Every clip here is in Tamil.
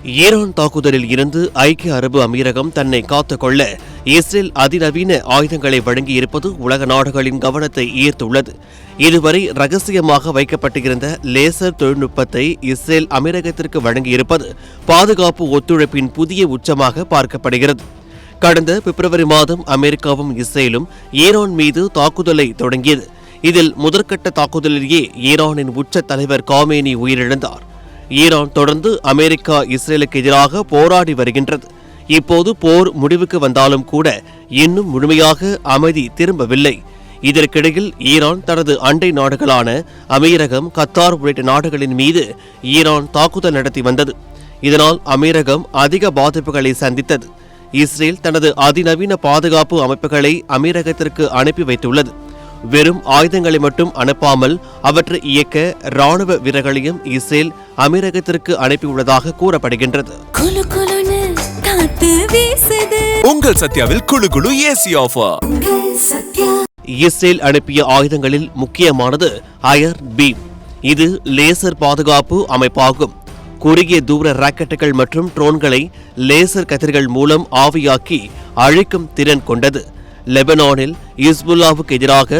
ஈரான் தாக்குதலில் இருந்து ஐக்கிய அரபு அமீரகம் தன்னை காத்துக்கொள்ள இஸ்ரேல் அதிநவீன ஆயுதங்களை வழங்கியிருப்பது உலக நாடுகளின் கவனத்தை ஈர்த்துள்ளது. இதுவரை ரகசியமாக வைக்கப்பட்டிருந்த லேசர் தொழில்நுட்பத்தை இஸ்ரேல் அமீரகத்திற்கு வழங்கியிருப்பது பாதுகாப்பு ஒத்துழைப்பின் புதிய உச்சமாக பார்க்கப்படுகிறது. கடந்த பிப்ரவரி மாதம் அமெரிக்காவும் இஸ்ரேலும் ஈரான் மீது தாக்குதலை தொடங்கியது. இதில் முதற்கட்ட தாக்குதலிலேயே ஈரானின் உச்ச தலைவர் காமேனி உயிரிழந்தார். ஈரான் தொடர்ந்து அமெரிக்கா இஸ்ரேலுக்கு எதிராக போராடி வருகின்றது. இப்போது போர் முடிவுக்கு வந்தாலும் கூட இன்னும் முழுமையாக அமைதி திரும்பவில்லை. இதற்கிடையில் ஈரான் தனது அண்டை நாடுகளான அமீரகம், கத்தார் உள்ளிட்ட நாடுகளின் மீது ஈரான் தாக்குதல் நடத்தி வந்தது. இதனால் அமீரகம் அதிக பாதிப்புகளை சந்தித்தது. இஸ்ரேல் தனது அதிநவீன பாதுகாப்பு அமைப்புகளை அமீரகத்திற்கு அனுப்பி வைத்துள்ளது. வெறும் ஆயுதங்களை மட்டும் அனுப்பாமல் அவற்றை இயக்க ராணுவ வீரர்களையும் இஸ்ரேல் அமீரகத்திற்கு அனுப்பியுள்ளதாக கூறப்படுகின்றது. உங்கள் சத்யாவில் குளு குளு ஏசி ஆஃபர். இஸ்ரேல் அனுப்பிய ஆயுதங்களில் முக்கியமானது அயர்ன் பீம். இது லேசர் பாதுகாப்பு அமைப்பாகும். குறுகிய தூர ராக்கெட்டுகள் மற்றும் ட்ரோன்களை லேசர் கதிர்கள் மூலம் ஆவியாக்கி அழிக்கும் திறன் கொண்டது. லெபனானில் ஹிஸ்புல்லாவுக்கு எதிராக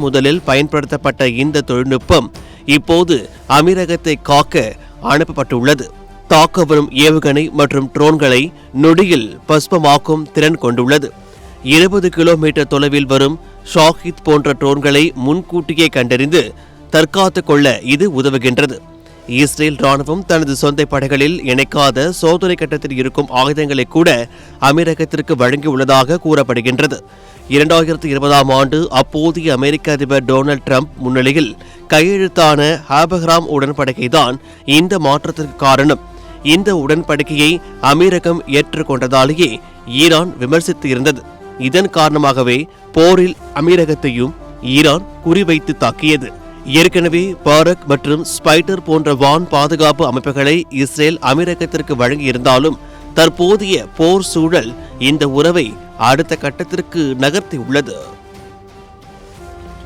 முதலில் பயன்படுத்தப்பட்ட இந்த தொழில்நுட்பம் இப்போது அமீரகத்தை காக்க அனுப்பப்பட்டுள்ளது. தாக்க வரும் ஏவுகணை மற்றும் ட்ரோன்களை நொடியில் பஸ்பமாக்கும் திறன் கொண்டுள்ளது. 20 கிலோமீட்டர் தொலைவில் வரும் ஷாஹித் போன்ற ட்ரோன்களை முன்கூட்டியே கண்டறிந்து தற்காத்துக் கொள்ள இது உதவுகின்றது. இஸ்ரேல் ராணுவம் தனது சொந்த படைகளில் இணைக்காத சோதனை கட்டத்தில் இருக்கும் ஆயுதங்களை கூட அமீரகத்திற்கு வழங்கியுள்ளதாக கூறப்படுகின்றது. 2020ஆம் ஆண்டு அப்போதைய அமெரிக்க அதிபர் டொனால்ட் ட்ரம்ப் முன்னிலையில் கையெழுத்தான ஆபிரகாம் உடன்படிக்கைதான் இந்த மாற்றத்திற்கு காரணம். இந்த உடன்படிக்கையை அமீரகம் ஏற்றுக்கொண்டதாலேயே ஈரான் விமர்சித்து இருந்தது. இதன் காரணமாகவே போரில் அமீரகத்தையும் ஈரான் குறிவைத்து தாக்கியது. ஏற்கனவே பாரக் மற்றும் ஸ்பைடர் போன்ற வான் பாதுகாப்பு அமைப்புகளை இஸ்ரேல் அமீரகத்திற்கு வழங்கியிருந்தாலும் தற்போதைய போர் சூழல் இந்த உறவை அடுத்த கட்டத்திற்கு நகர்த்தியுள்ளது.